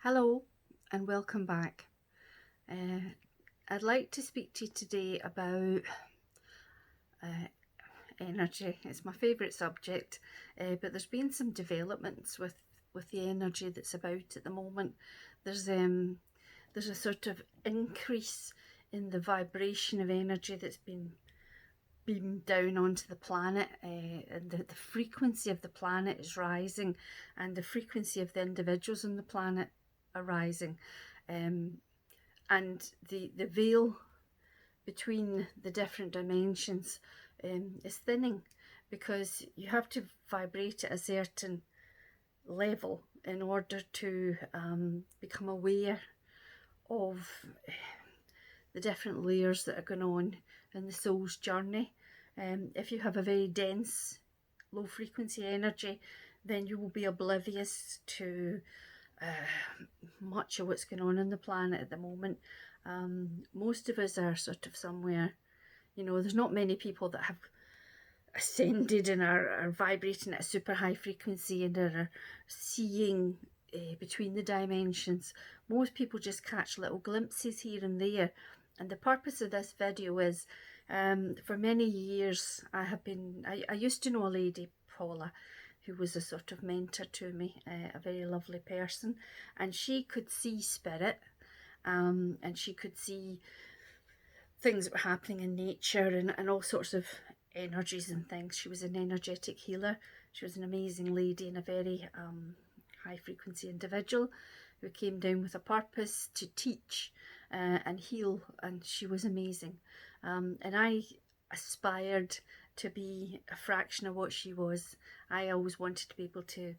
Hello and welcome back. I'd like to speak to you today about energy. It's my favourite subject, but there's been some developments with the energy that's about at the moment. There's a sort of increase in the vibration of energy that's been beamed down onto the planet, and the frequency of the planet is rising, and the frequency of the individuals on the planet are rising, and the veil between the different dimensions is thinning, because you have to vibrate at a certain level in order to become aware of the different layers that are going on in the soul's journey. If you have a very dense, low frequency energy, then you will be oblivious to much of what's going on the planet at the moment. Most of us are sort of somewhere, there's not many people that have ascended and are vibrating at a super high frequency and are seeing between the dimensions. Most people just catch little glimpses here and there. And the purpose of this video is, for many years I used to know a lady, Paula, who was a sort of mentor to me, a very lovely person, and she could see spirit, and she could see things that were happening in nature and all sorts of energies and things. She was an energetic healer. She was an amazing lady and a very high frequency individual who came down with a purpose to teach and heal, and she was amazing. And I aspired to be a fraction of what she was. I always wanted to be able to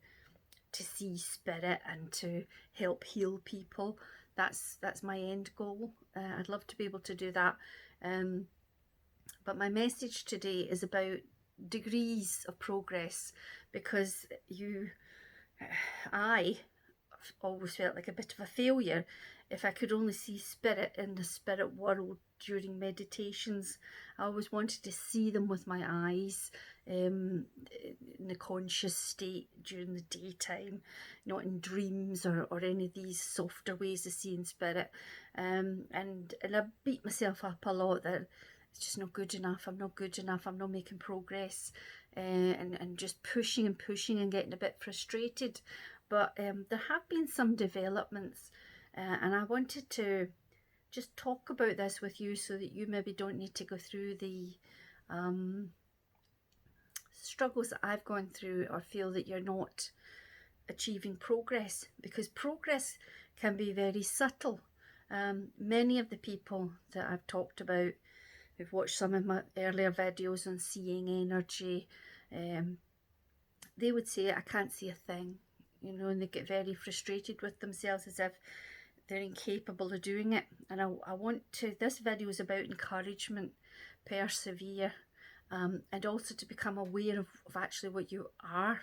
see spirit and to help heal people. That's my end goal. I'd love to be able to do that. But my message today is about degrees of progress, because I always felt like a bit of a failure if I could only see spirit in the spirit world during meditations. I always wanted to see them with my eyes, in the conscious state during the daytime, not in dreams or any of these softer ways of seeing spirit. And I beat myself up a lot that it's just not good enough, I'm not good enough, I'm not making progress, and just pushing and getting a bit frustrated. But there have been some developments, and I wanted to just talk about this with you so that you maybe don't need to go through the struggles that I've gone through, or feel that you're not achieving progress, because progress can be very subtle. Many of the people that I've talked about, who've watched some of my earlier videos on seeing energy, they would say, I can't see a thing, and they get very frustrated with themselves, as if they're incapable of doing it. And I want to, this video is about encouragement, persevere, and also to become aware of actually what you are,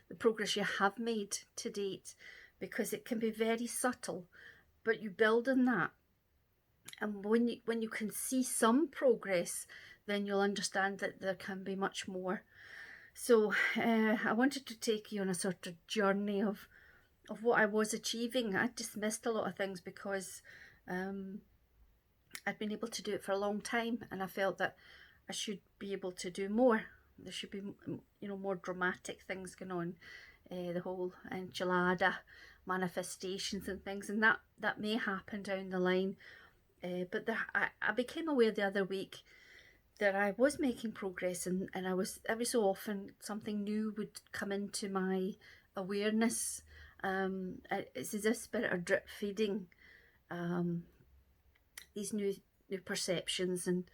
the progress you have made to date, because it can be very subtle, but you build on that. And when you can see some progress, then you'll understand that there can be much more. So I wanted to take you on a sort of journey of what I was achieving. I dismissed a lot of things because I'd been able to do it for a long time, and I felt that I should be able to do more. There should be, more dramatic things going on, the whole enchilada manifestations and things, and that may happen down the line. But I became aware the other week that I was making progress, and I was, every so often something new would come into my awareness. It's as if spirit are drip feeding these new perceptions and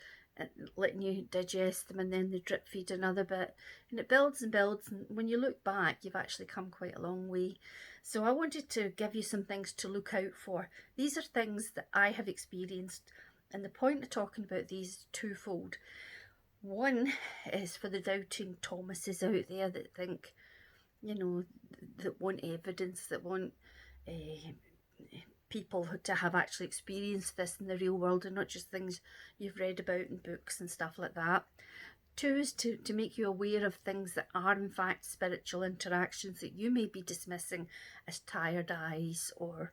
letting you digest them, and then they drip feed another bit, and it builds and builds, and when you look back, you've actually come quite a long way. So I wanted to give you some things to look out for. These are things that I have experienced, and the point of talking about these is twofold. One is for the doubting Thomases out there that think, that want evidence, that want people to have actually experienced this in the real world, and not just things you've read about in books and stuff like that. Two is to make you aware of things that are in fact spiritual interactions that you may be dismissing as tired eyes, or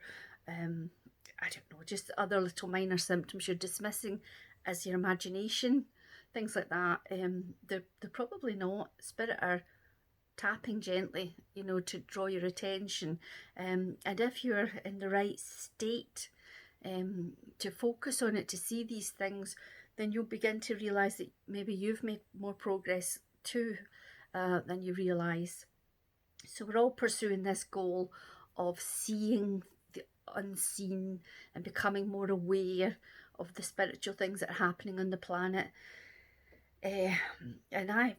I don't know, just other little minor symptoms you're dismissing as your imagination, things like that. They're probably not. Spirit are tapping gently, you know, to draw your attention. And if you're in the right state to focus on it, to see these things, then you'll begin to realise that maybe you've made more progress too than you realise. So we're all pursuing this goal of seeing the unseen and becoming more aware of the spiritual things that are happening on the planet. And I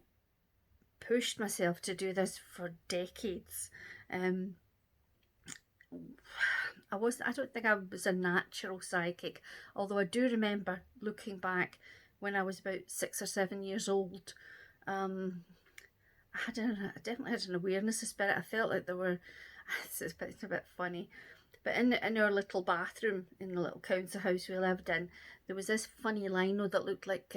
pushed myself to do this for decades. I don't think I was a natural psychic, although I do remember looking back when I was about 6 or 7 years old. I definitely had an awareness of spirit. I felt like there were, it's a bit funny, but in our little bathroom in the little council house we lived in, there was this funny lino that looked like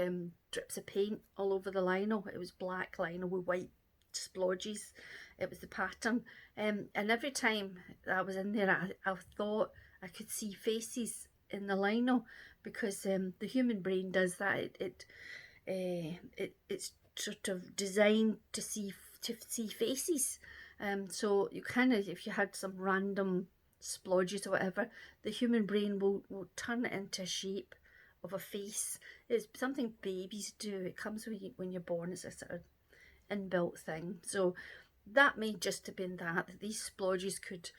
drips of paint all over the lino. It was black lino with white splodges. It was the pattern. And every time I was in there, I thought I could see faces in the lino, because the human brain does that. It's sort of designed to see faces. So you kind of, if you had some random splodges or whatever, the human brain will turn it into a shape of a face. It's something babies do. It comes when you're born. It's a sort of inbuilt thing. So that may just have been that these splodges could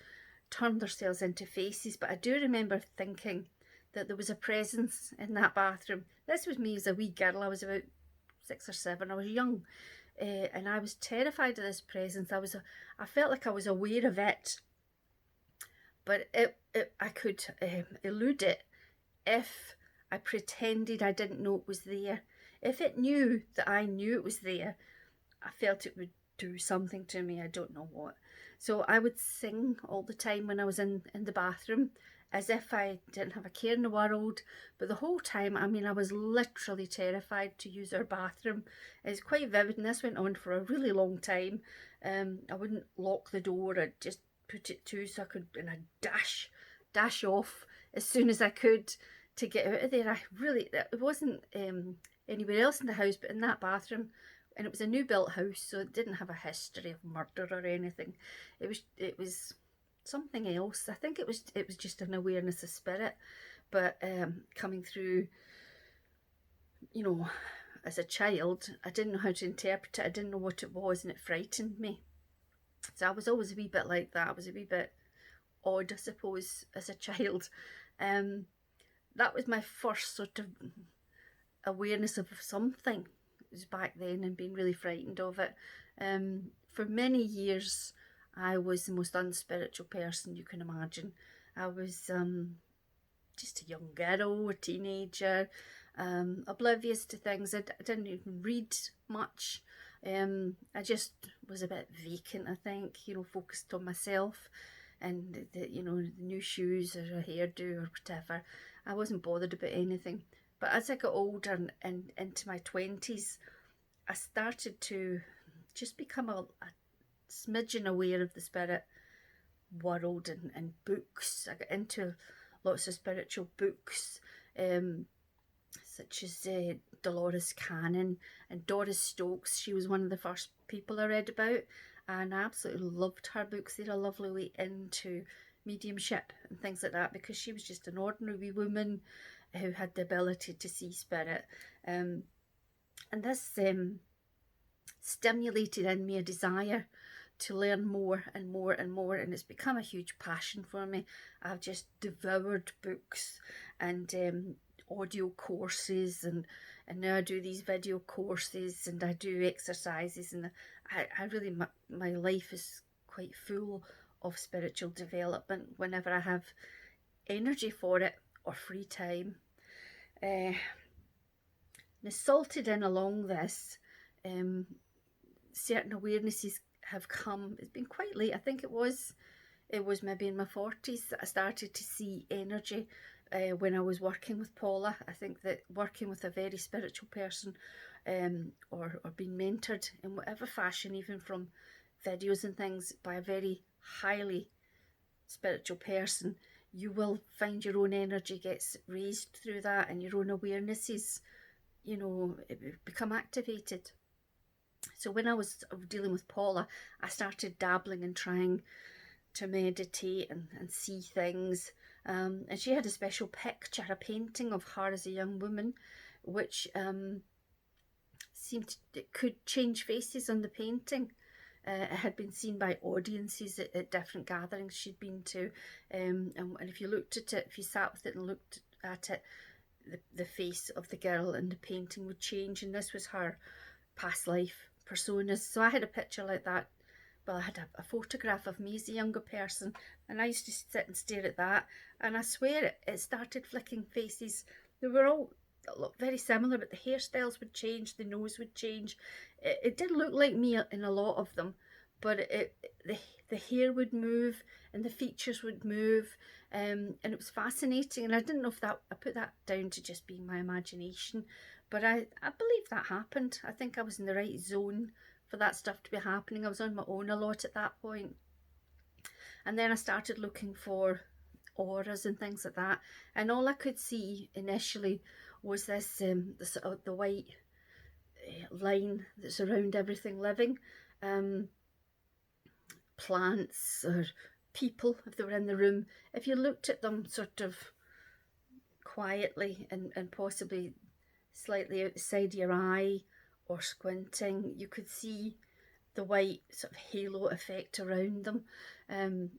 turn themselves into faces. But I do remember thinking that there was a presence in that bathroom. This was me as a wee girl. I was about 6 or 7. I was young, and I was terrified of this presence. I felt like I was aware of it, but I could elude it if I pretended I didn't know it was there. If it knew that I knew it was there, I felt it would do something to me. I don't know what. So I would sing all the time when I was in the bathroom, as if I didn't have a care in the world. But the whole time, I mean, I was literally terrified to use our bathroom. It's quite vivid, and this went on for a really long time. I wouldn't lock the door. I'd just put it to so I could, and I'd dash off as soon as I could to get out of there. It wasn't anywhere else in the house, but in that bathroom. And it was a new built house, so it didn't have a history of murder or anything. It was something else. I think it was just an awareness of spirit, but coming through, you know, as a child, I didn't know how to interpret it. I didn't know what it was, and it frightened me. So I was always a wee bit like that. I was a wee bit odd, I suppose, as a child. That was my first sort of awareness of something. It was back then, and being really frightened of it. For many years, I was the most unspiritual person you can imagine. I was just a young girl, a teenager, oblivious to things. I didn't even read much. I just was a bit vacant, I think, you know, focused on myself and you know, the new shoes or a hairdo or whatever. I wasn't bothered about anything. But as I got older and into my 20s, I started to just become a smidgen aware of the spirit world and books. I got into lots of spiritual books, such as Dolores Cannon and Doris Stokes. She was one of the first people I read about, and I absolutely loved her books. They're a lovely way into mediumship and things like that, because she was just an ordinary woman who had the ability to see spirit. And this stimulated in me a desire to learn more and more and more, and it's become a huge passion for me. I've just devoured books and audio courses, and now I do these video courses, and I do exercises, and I really, my life is quite full of spiritual development whenever I have energy for it or free time. And salted in along this, certain awarenesses have come. It's been quite late. I think it was maybe in my 40s that I started to see energy when I was working with Paula. I think that working with a very spiritual person or been mentored in whatever fashion, even from videos and things, by a very highly spiritual person, you will find your own energy gets raised through that, and your own awarenesses, you know, become activated. So when I was dealing with Paula, I started dabbling and trying to meditate and see things. And she had a special picture, a painting of her as a young woman, which seemed it could change faces on the painting. It had been seen by audiences at different gatherings she'd been to, and if you looked at it, if you sat with it and looked at it, the face of the girl in the painting would change, and this was her past life personas. So I had a picture like that. Well, I had a photograph of me as a younger person, and I used to sit and stare at that, and I swear it started flicking faces. They were all very similar, but the hairstyles would change, the nose would change. It did look like me in a lot of them, but the hair would move and the features would move, and it was fascinating. And I didn't know if that, I put that down to just being my imagination, but I believe that happened. I think I was in the right zone for that stuff to be happening. I was on my own a lot at that point. And then I started looking for auras and things like that, and all I could see initially was this the white line that's around everything living, plants or people if they were in the room. If you looked at them sort of quietly and possibly slightly outside your eye or squinting, you could see the white sort of halo effect around them, and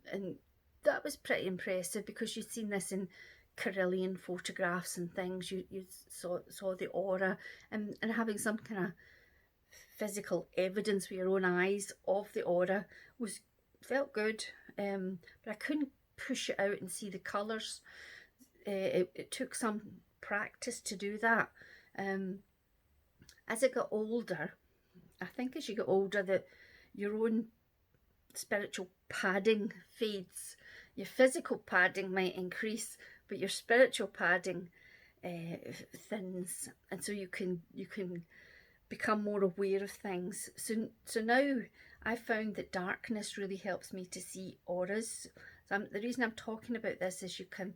that was pretty impressive because you'd seen this in Carillion photographs and things. You saw the aura, and having some kind of physical evidence with your own eyes of the aura felt good, but I couldn't push it out and see the colours. It took some practice to do that. As I got older, I think as you get older, that your own spiritual padding fades. Your physical padding might increase, but your spiritual padding thins, and so you can become more aware of things. So now I found that darkness really helps me to see auras. So the reason I'm talking about this is you can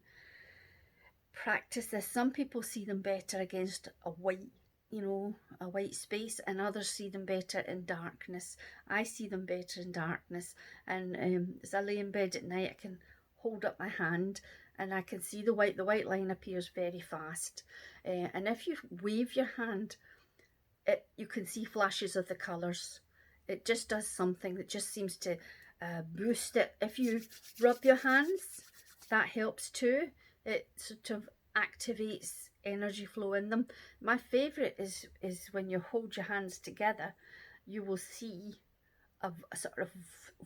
practice this. Some people see them better against a white, you know, a white space, and others see them better in darkness. I see them better in darkness, and as I lay in bed at night, I can hold up my hand and I can see the white line appears very fast, and if you wave your hand, you can see flashes of the colours. It just does something that just seems to boost it. If you rub your hands, that helps too. It sort of activates energy flow in them. My favourite is when you hold your hands together, you will see a sort of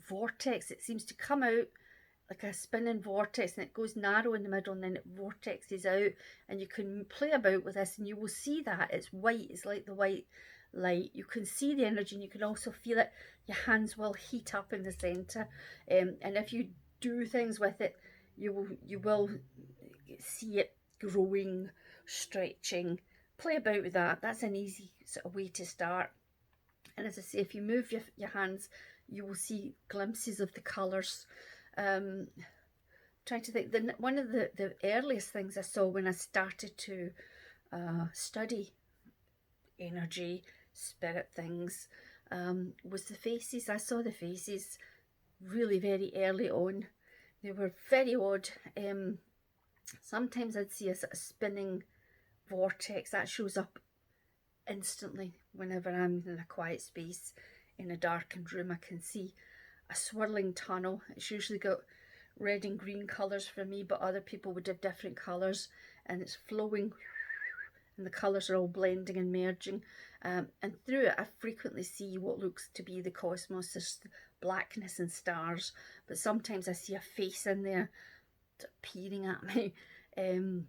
vortex. It seems to come out like a spinning vortex, and it goes narrow in the middle and then it vortexes out, and you can play about with this and you will see that it's white. It's like the white light. You can see the energy and you can also feel it. Your hands will heat up in the centre, and if you do things with it, you will see it growing, stretching. Play about with that. That's an easy sort of way to start. And as I say, if you move your hands, you will see glimpses of the colours. Trying to think, one of the earliest things I saw when I started to study energy, spirit things, was the faces. I saw the faces really very early on. They were very odd. Sometimes I'd see a sort of spinning vortex that shows up instantly whenever I'm in a quiet space in a darkened room. I can see a swirling tunnel. It's usually got red and green colours for me, but other people would have different colours, and it's flowing and the colours are all blending and merging, and through it I frequently see what looks to be the cosmos. There's blackness and stars, but sometimes I see a face in there peering at me, and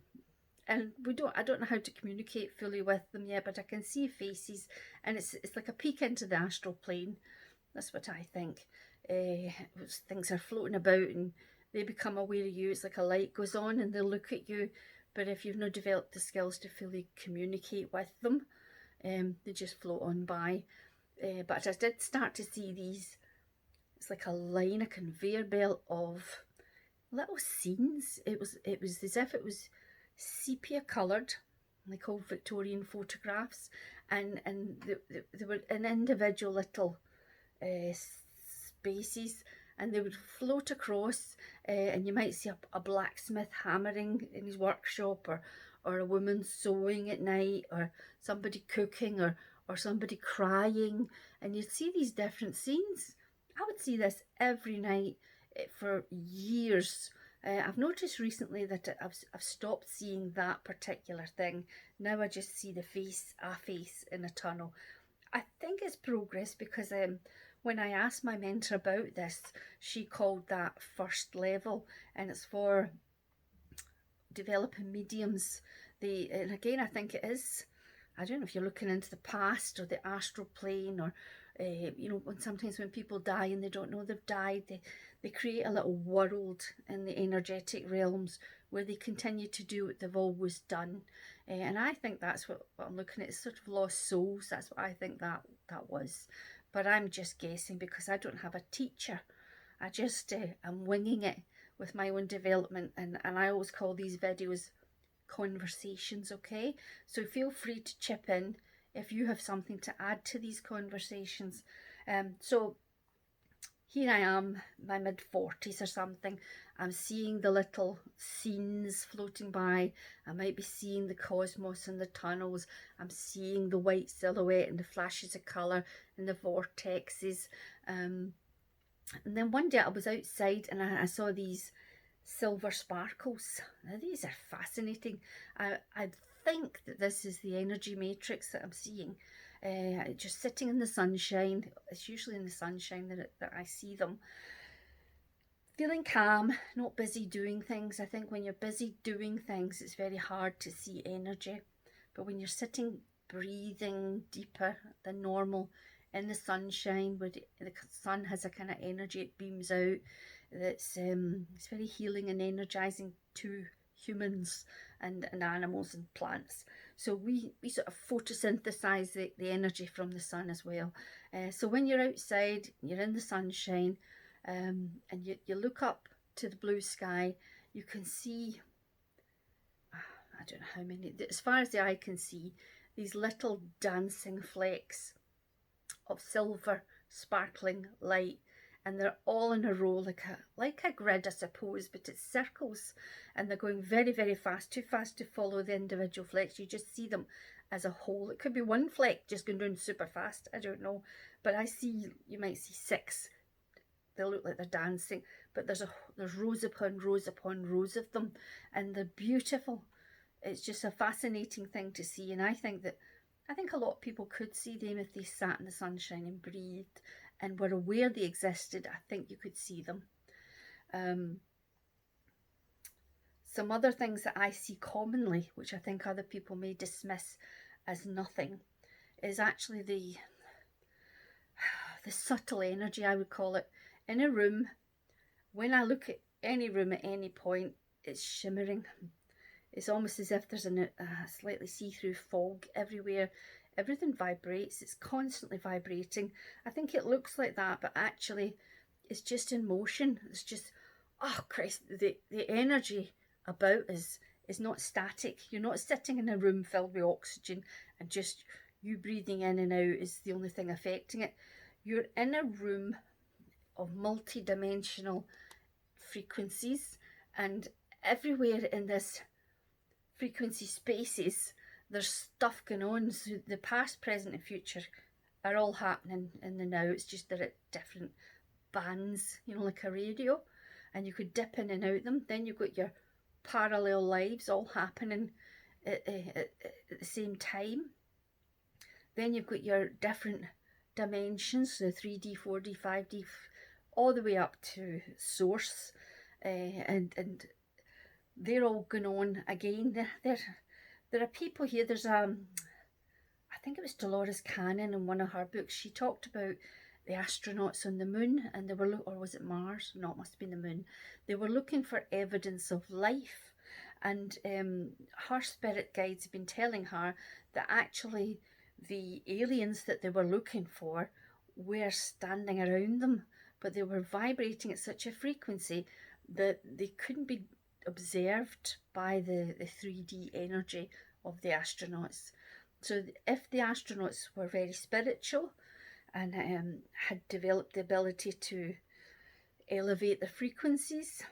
I don't know how to communicate fully with them yet, but I can see faces, and it's like a peek into the astral plane. That's what I think. Things are floating about and they become aware of you. It's like a light goes on and they look at you, but if you've not developed the skills to fully communicate with them, They just float on by. But I did start to see these, it's like a line, a conveyor belt of little scenes. It was as if it was sepia coloured, like old Victorian photographs, and they were in individual little spaces, and they would float across, and you might see a blacksmith hammering in his workshop, or a woman sewing at night, or somebody cooking, or somebody crying, and you'd see these different scenes. I would see this every night for years. I've noticed recently that I've stopped seeing that particular thing. Now I just see a face in a tunnel. I think it's progress because when I asked my mentor about this, she called that first level, and it's for developing mediums. And again, I think it is, I don't know if you're looking into the past or the astral plane, or you know, sometimes when people die and they don't know they've died, they create a little world in the energetic realms where they continue to do what they've always done. And I think that's what I'm looking at, is sort of lost souls. That's what I think that was. But I'm just guessing because I don't have a teacher. I just I'm winging it with my own development, and I always call these videos conversations, okay? So feel free to chip in if you have something to add to these conversations. So here I am, my mid-40s or something. I'm seeing the little scenes floating by. I might be seeing the cosmos and the tunnels. I'm seeing the white silhouette and the flashes of colour and the vortexes. And then one day I was outside and I saw these silver sparkles. Now these are fascinating. I think that this is the energy matrix that I'm seeing. Just sitting in the sunshine. It's usually in the sunshine that I see them. Feeling calm, not busy doing things. I think when you're busy doing things, it's very hard to see energy. But when you're sitting, breathing deeper than normal in the sunshine, where the sun has a kind of energy, it beams out. It's very healing and energizing to humans and animals and plants. So we sort of photosynthesize the energy from the sun as well. So when you're outside, you're in the sunshine, and you look up to the blue sky, you can see, I don't know how many, as far as the eye can see, these little dancing flecks of silver sparkling light, and they're all in a row like a grid, I suppose, but it's circles, and they're going very, very fast, too fast to follow the individual flecks. You just see them as a whole. It could be one fleck just going down super fast, I don't know, but I see, you might see 6. They look like they're dancing, but there's rows upon rows upon rows of them, and they're beautiful. It's just a fascinating thing to see, and I think a lot of people could see them if they sat in the sunshine and breathed and were aware they existed. I think you could see them. Some other things that I see commonly, which I think other people may dismiss as nothing, is actually the subtle energy, I would call it, in a room. When I look at any room at any point, it's shimmering. It's almost as if there's a slightly see-through fog everywhere. Everything vibrates. It's constantly vibrating. I think it looks like that, but actually it's just in motion. It's just, oh Christ, the energy about us is not static. You're not sitting in a room filled with oxygen and just you breathing in and out is the only thing affecting it. You're in a room of multi-dimensional frequencies, and everywhere in this frequency spaces there's stuff going on. So the past, present and future are all happening in the now. It's just they're at different bands, you know, like a radio, and you could dip in and out them. Then you've got your parallel lives all happening at the same time. Then you've got your different dimensions, the 3D, 4D, 5D, all the way up to source, and they're all going on again. There are people here. There's I think it was Dolores Cannon in one of her books. She talked about the astronauts on the moon, and they were, or was it Mars? No, it must have been the moon. They were looking for evidence of life, and her spirit guides have been telling her that actually the aliens that they were looking for were standing around them, but they were vibrating at such a frequency that they couldn't be observed by the 3D energy of the astronauts. So if the astronauts were very spiritual and had developed the ability to elevate the frequencies,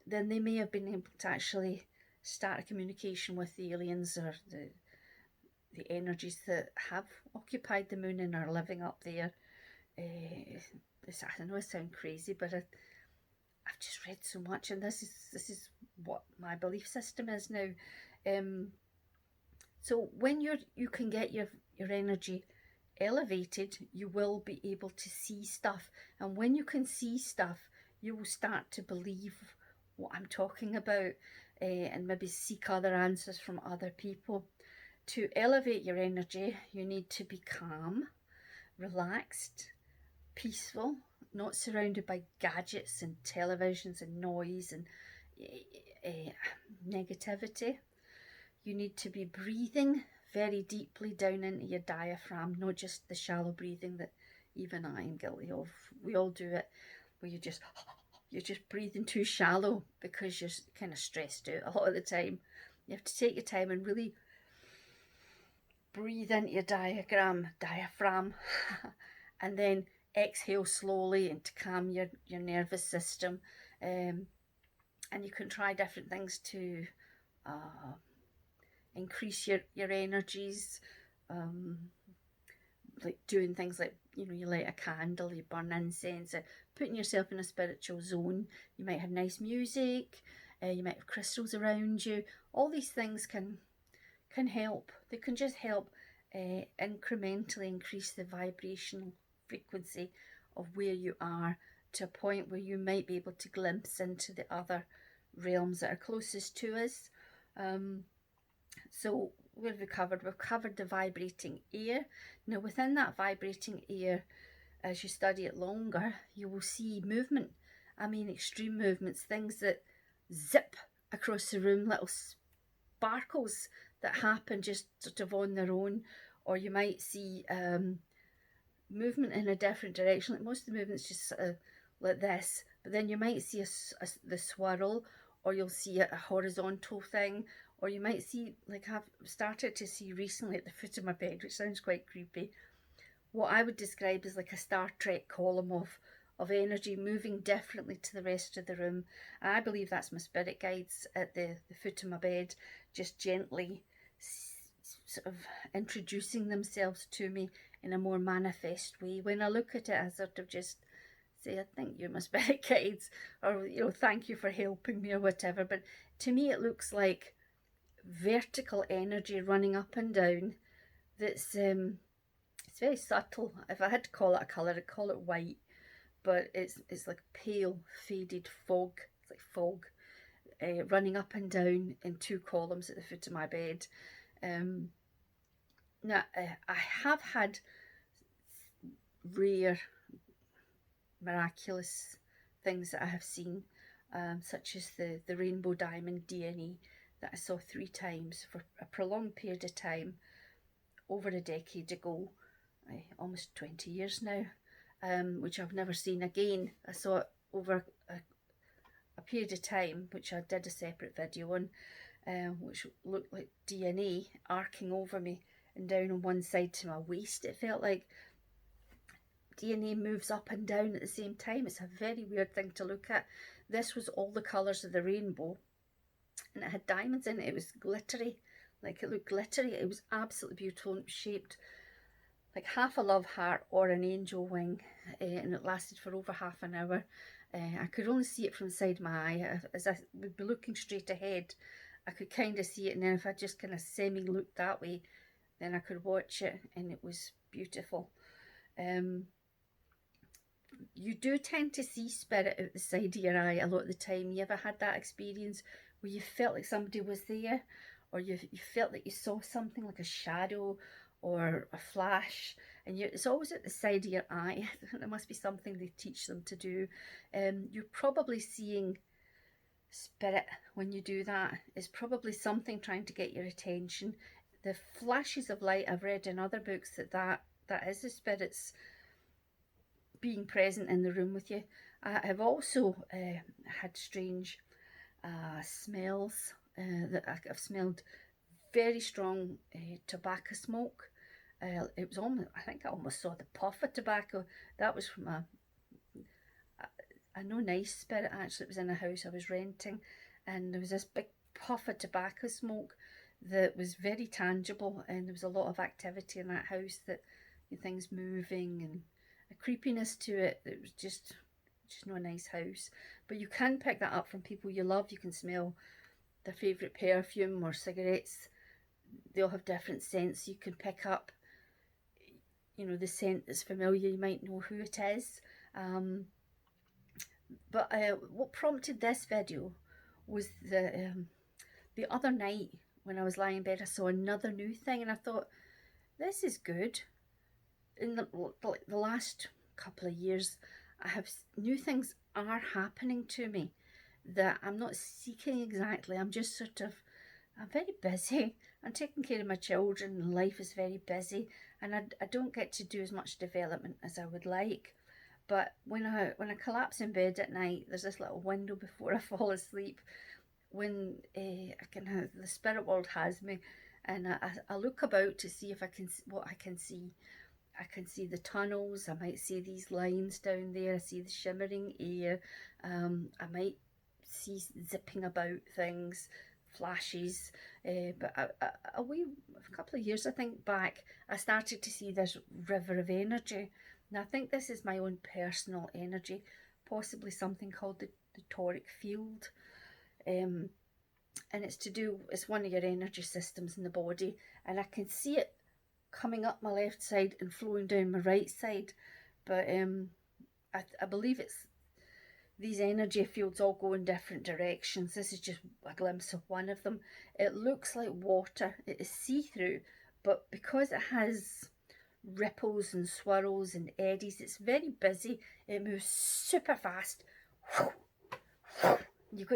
then they may have been able to actually start a communication with the aliens or the energies that have occupied the moon and are living up there. I know it sounds crazy, but I've just read so much, and this is what my belief system is now. So when you can get your energy elevated, you will be able to see stuff, and when you can see stuff, you will start to believe what I'm talking about, and maybe seek other answers from other people. To elevate your energy, you need to be calm, relaxed, peaceful, not surrounded by gadgets and televisions and noise and negativity. You need to be breathing very deeply down into your diaphragm, not just the shallow breathing that even I am guilty of. We all do it, where you're just breathing too shallow because you're kind of stressed out a lot of the time. You have to take your time and really breathe into your diaphragm and then exhale slowly and to calm your nervous system. And you can try different things to increase your energies, like doing things like, you light a candle, you burn incense, putting yourself in a spiritual zone. You might have nice music, you might have crystals around you. All these things can help. They can just help incrementally increase the vibrational frequency of where you are, to a point where you might be able to glimpse into the other realms that are closest to us. So what have we covered? We've covered the vibrating air. Now within that vibrating air, as you study it longer, you will see movement. I mean extreme movements, things that zip across the room, little sparkles that happen just sort of on their own. Or you might see movement in a different direction. Like most of the movements just sort of like this, but then you might see the swirl, or you'll see a horizontal thing, or you might see, like I've started to see recently at the foot of my bed, which sounds quite creepy, what I would describe as like a Star Trek column of energy moving differently to the rest of the room. And I believe that's my spirit guides at the foot of my bed, just gently sort of introducing themselves to me in a more manifest way. When I look at it, I sort of just say, I think you're my spirit guides, or thank you for helping me, or whatever. But to me it looks like vertical energy running up and down that's it's very subtle. If I had to call it a colour, I'd call it white, but it's like pale faded fog. It's like fog running up and down in two columns at the foot of my bed. Now I have had rare miraculous things that I have seen, such as the rainbow diamond DNA that I saw 3 times for a prolonged period of time over a decade ago, almost 20 years now, which I've never seen again. I saw it over a period of time, which I did a separate video on, which looked like DNA arcing over me and down on one side to my waist. It felt like DNA moves up and down at the same time. It's a very weird thing to look at. This was all the colours of the rainbow, and it had diamonds in it. It was glittery, like it looked glittery. It was absolutely beautiful, and it was shaped like half a love heart or an angel wing, and it lasted for over half an hour. I could only see it from the side of my eye. As I would be looking straight ahead, I could kind of see it, and then if I just kind of semi-looked that way, then I could watch it, and it was beautiful. You do tend to see spirit out the side of your eye a lot of the time. You ever had that experience where you felt like somebody was there, or you felt that you saw something like a shadow or a flash, and it's always at the side of your eye? There must be something they teach them to do. You're probably seeing spirit when you do that. It's probably something trying to get your attention. the flashes of light, I've read in other books that is the spirits being present in the room with you. I have also had strange smells that I've smelled very strong tobacco smoke. It was almost, I think I almost saw the puff of tobacco. That was from a no nice spirit actually. It was in a house I was renting, and there was this big puff of tobacco smoke that was very tangible, and there was a lot of activity in that house, that things moving and a creepiness to it. It was just not a nice house. But you can pick that up from people you love. You can smell their favourite perfume or cigarettes. They all have different scents. You can pick up, the scent that's familiar. You might know who it is. But what prompted this video was the other night when I was lying in bed, I saw another new thing, and I thought, this is good. In the last couple of years, new things are happening to me that I'm not seeking exactly. I'm very busy. I'm taking care of my children, and life is very busy, and I don't get to do as much development as I would like. But when I collapse in bed at night, there's this little window before I fall asleep when the spirit world has me, and I look about to see if what I can see. I can see the tunnels. I might see these lines down there. I see the shimmering air. I might see zipping about things, flashes. But a couple of years, I think, back, I started to see this river of energy. Now, I think this is my own personal energy, possibly something called the toric field. And it's one of your energy systems in the body. And I can see it coming up my left side and flowing down my right side. But I believe these energy fields all go in different directions. This is just a glimpse of one of them. It looks like water. It is see-through, but because it has ripples and swirls and eddies, it's very busy. It moves super fast. You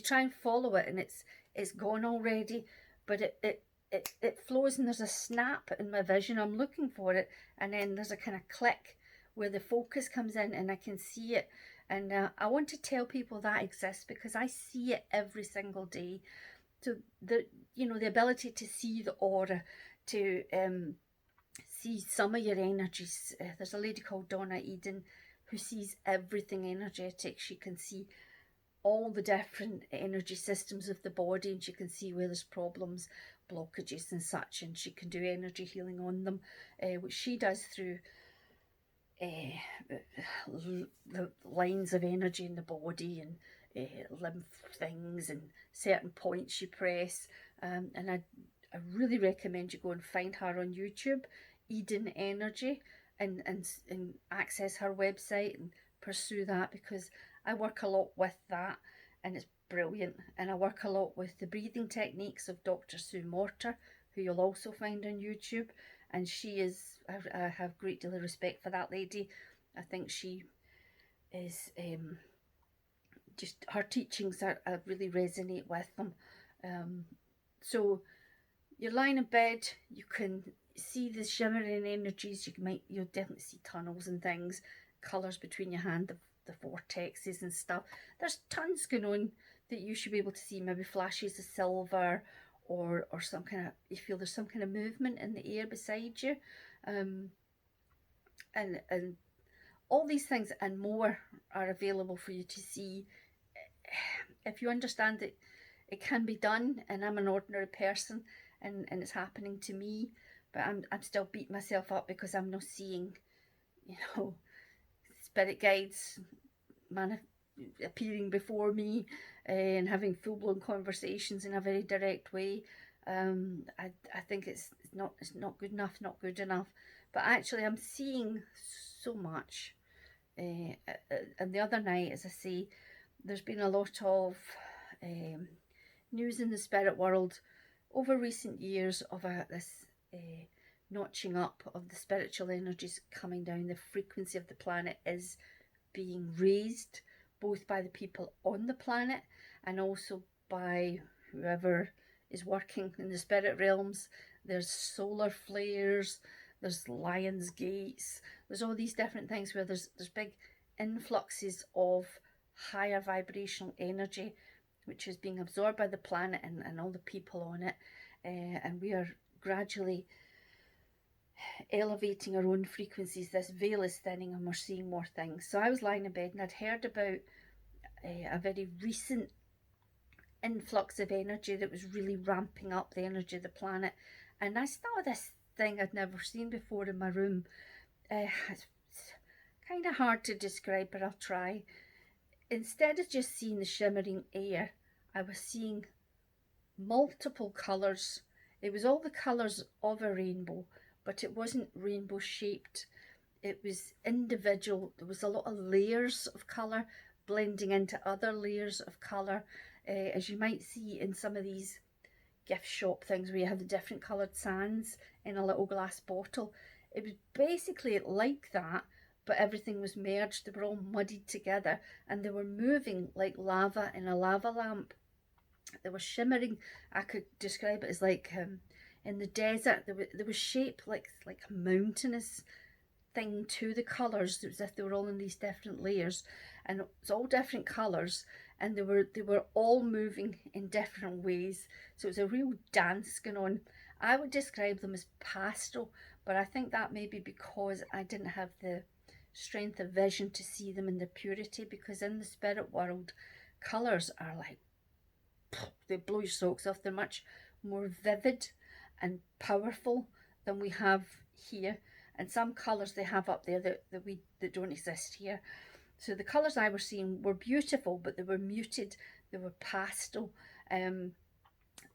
try and follow it, and it's gone already, but it flows, and there's a snap in my vision. I'm looking for it, and then there's a kind of click where the focus comes in, and I can see it. And I want to tell people that exists because I see it every single day. So the ability to see the aura, to see some of your energies. There's a lady called Donna Eden who sees everything energetic. She can see all the different energy systems of the body, and she can see where there's problems, blockages and such, and she can do energy healing on them, which she does through the lines of energy in the body, and lymph things and certain points you press. And I really recommend you go and find her on YouTube, Eden Energy, and access her website and pursue that, because I work a lot with that, and it's brilliant. And I work a lot with the breathing techniques of Dr. Sue Morter, who you'll also find on YouTube. And she is, I have a great deal of respect for that lady. I think she is, just her teachings I really resonate with them. So you're lying in bed, you can see the shimmering energies. You'll definitely see tunnels and things, colours between your hand, the vortexes and stuff. There's tons going on that you should be able to see, maybe flashes of silver, or some kind of, you feel there's some kind of movement in the air beside you. And all these things and more are available for you to see if you understand that it can be done. And I'm an ordinary person, and it's happening to me, but I'm still beating myself up because I'm not seeing, spirit guides appearing before me, and having full-blown conversations in a very direct way. I think it's not good enough, not good enough. But actually, I'm seeing so much. And the other night, as I say, there's been a lot of news in the spirit world over recent years of this notching up of the spiritual energies coming down. The frequency of the planet is being raised, both by the people on the planet and also by whoever is working in the spirit realms. there's solar flares, there's Lion's Gates, there's all these different things where there's big influxes of higher vibrational energy which is being absorbed by the planet and all the people on it, and we are gradually elevating our own frequencies. This veil is thinning and we're seeing more things. So I was lying in bed and I'd heard about a very recent influx of energy that was really ramping up the energy of the planet, and I saw this thing I'd never seen before in my room. It's kind of hard to describe, but I'll try. Instead of just seeing the shimmering air, I was seeing multiple colours. It was all the colours of a rainbow, but it wasn't rainbow shaped. It was individual. There was a lot of layers of colour blending into other layers of colour, as you might see in some of these gift shop things where you have the different coloured sands in a little glass bottle. It was basically like that, but everything was merged. They were all muddied together and they were moving like lava in a lava lamp. They were shimmering. I could describe it as like in the desert. There was shape like a mountainous thing to the colours. It was as if they were all in these different layers, and it's all different colours, and they were all moving in different ways. So it was a real dance going on. I would describe them as pastel, but I think that may be because I didn't have the strength of vision to see them in their purity, because in the spirit world, colours are like, they blow your socks off. They're much more vivid and powerful than we have here, and some colours they have up there that don't exist here. So the colours I was seeing were beautiful, but they were muted, they were pastel.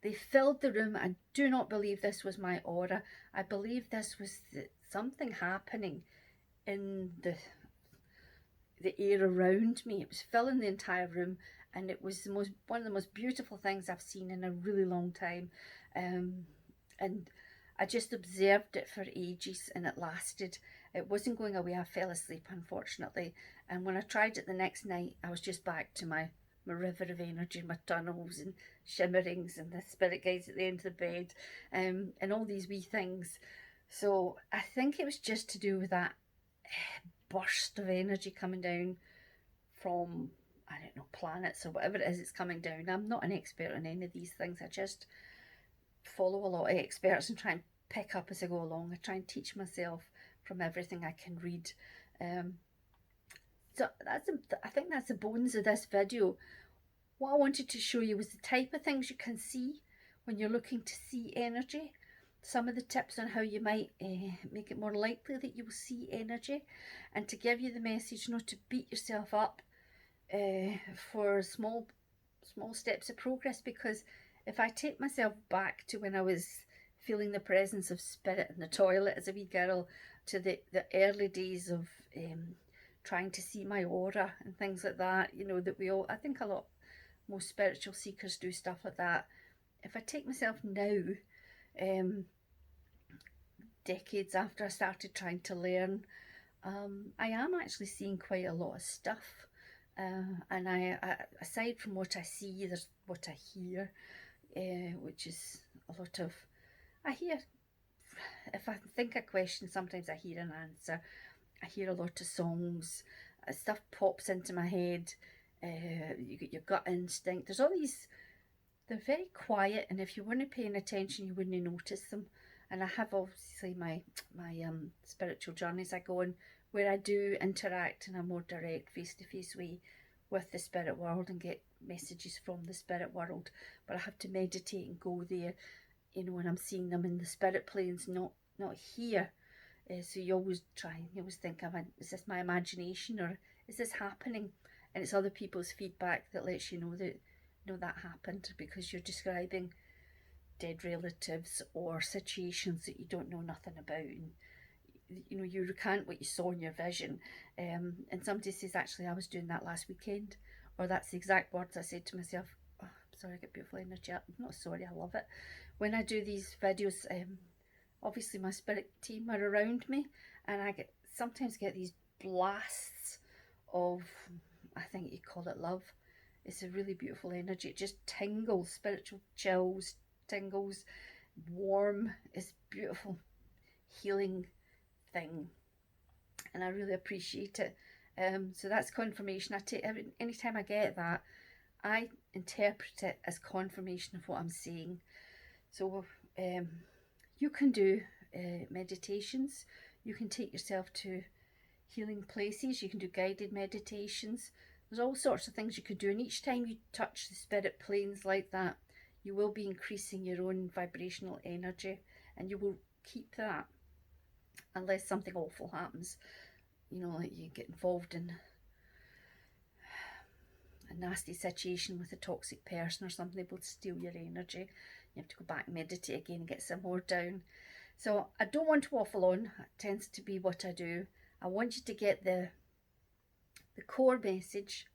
They filled the room. I do not believe this was my aura. I believe this was something happening in the air around me. It was filling the entire room, and it was one of the most beautiful things I've seen in a really long time. And I just observed it for ages, and it lasted. It wasn't going away. I fell asleep, unfortunately, and when I tried it the next night, I was just back to my river of energy, my tunnels and shimmerings and the spirit guides at the end of the bed, and all these wee things. So I think it was just to do with that burst of energy coming down from, I don't know, planets or whatever it is it's coming down. I'm not an expert on any of these things. I just follow a lot of experts and try and pick up as I go along. I try and teach myself from everything I can read. So I think that's the bones of this video. What I wanted to show you was the type of things you can see when you're looking to see energy. Some of the tips on how you might make it more likely that you will see energy, and to give you the message not to beat yourself up for small steps of progress, because if I take myself back to when I was feeling the presence of spirit in the toilet as a wee girl, to the early days of trying to see my aura and things like that, you know, that we all, I think most spiritual seekers do stuff like that. If I take myself now, decades after I started trying to learn, I am actually seeing quite a lot of stuff. And I aside from what I see, there's what I hear, which is a lot of, I hear, if I think a question, sometimes I hear an answer. I hear a lot of songs, stuff pops into my head, you get your gut instinct. There's all these, they're very quiet, and if you weren't paying attention, you wouldn't notice them. And I have obviously my spiritual journeys I go on, where I do interact in a more direct face-to-face way with the spirit world and get messages from the spirit world. But I have to meditate and go there, you know, when I'm seeing them in the spirit planes, not here. So you always think, is this my imagination, or is this happening? And it's other people's feedback that lets you know that happened, because you're describing dead relatives or situations that you don't know nothing about, and you know, you recant what you saw in your vision. And somebody says, actually, I was doing that last weekend, or that's the exact words I said to myself. Oh, I'm sorry, I get beautiful energy. I'm not sorry, I love it. When I do these videos, obviously my spirit team are around me, and I sometimes get these blasts of, I think you call it love. It's a really beautiful energy. It just tingles, spiritual chills, tingles. warm, it's beautiful, healing thing, and I really appreciate it. So that's confirmation. I take anytime I get that, I interpret it as confirmation of what I'm seeing. So you can do meditations. You can take yourself to healing places. You can do guided meditations. There's all sorts of things you could do, and each time you touch the spirit planes like that, you will be increasing your own vibrational energy, and you will keep that unless something awful happens. You know, like you get involved in a nasty situation with a toxic person or something, they will steal your energy. You have to go back and meditate again and get some more down. So I don't want to waffle on. It tends to be what I do. I want you to get the core message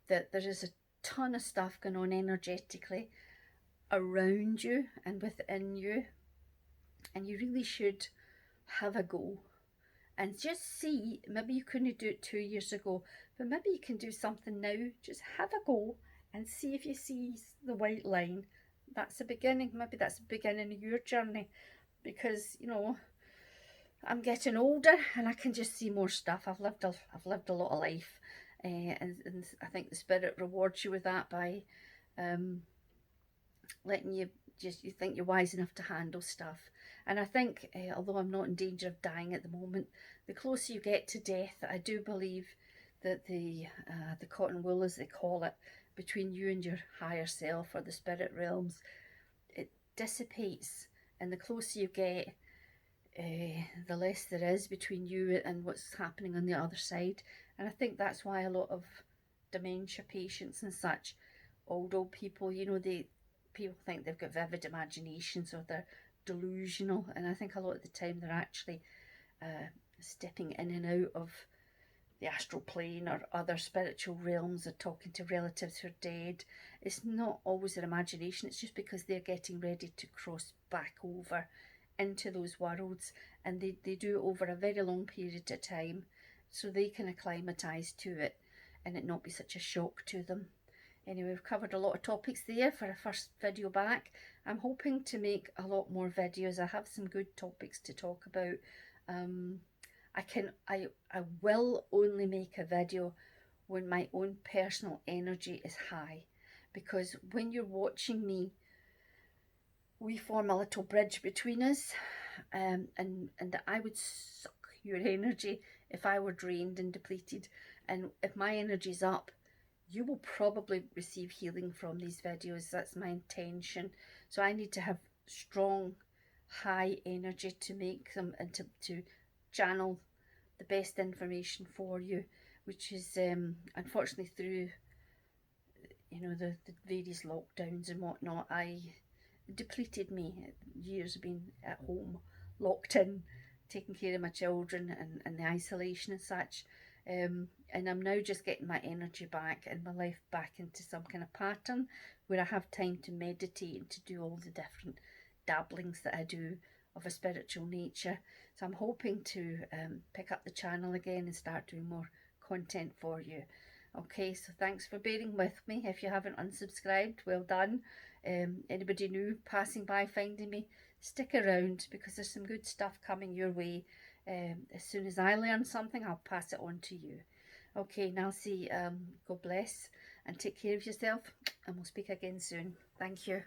that there is a ton of stuff going on energetically around you and within you, and you really should have a go and just see. Maybe you couldn't do it 2 years ago, but maybe you can do something now. Just have a go and see if you see the white line. That's the beginning. Maybe that's the beginning of your journey, because you know, I'm getting older and I can just see more stuff. I've lived a lot of life, and I think the spirit rewards you with that by letting you think you're wise enough to handle stuff. And I think, although I'm not in danger of dying at the moment, the closer you get to death, I do believe that the cotton wool, as they call it, between you and your higher self or the spirit realms, it dissipates, and the closer you get, the less there is between you and what's happening on the other side. And I think that's why a lot of dementia patients and such, old people, you know, people think they've got vivid imaginations or they're delusional, and I think a lot of the time they're actually stepping in and out of the astral plane or other spiritual realms, or talking to relatives who are dead. It's not always their imagination, it's just because they're getting ready to cross back over into those worlds, and they do over a very long period of time, so they can acclimatise to it and it not be such a shock to them. Anyway, we've covered a lot of topics there for a first video back. I'm hoping to make a lot more videos. I have some good topics to talk about. I will only make a video when my own personal energy is high, because when you're watching me, we form a little bridge between us, and I would suck your energy if I were drained and depleted. And if my energy's up, you will probably receive healing from these videos. That's my intention. So I need to have strong, high energy to make them, and to channel the best information for you, which is unfortunately through, you know, the various lockdowns and whatnot, depleted me. Years of being at home, locked in, taking care of my children, and the isolation and such. And I'm now just getting my energy back and my life back into some kind of pattern where I have time to meditate and to do all the different dabblings that I do of a spiritual nature. So I'm hoping to pick up the channel again and start doing more content for you. Okay, so thanks for bearing with me. If you haven't unsubscribed, well done. Anybody new passing by, finding me, stick around, because there's some good stuff coming your way. As soon as I learn something, I'll pass it on to you. Okay, Nancy, God bless and take care of yourself, and we'll speak again soon. Thank you.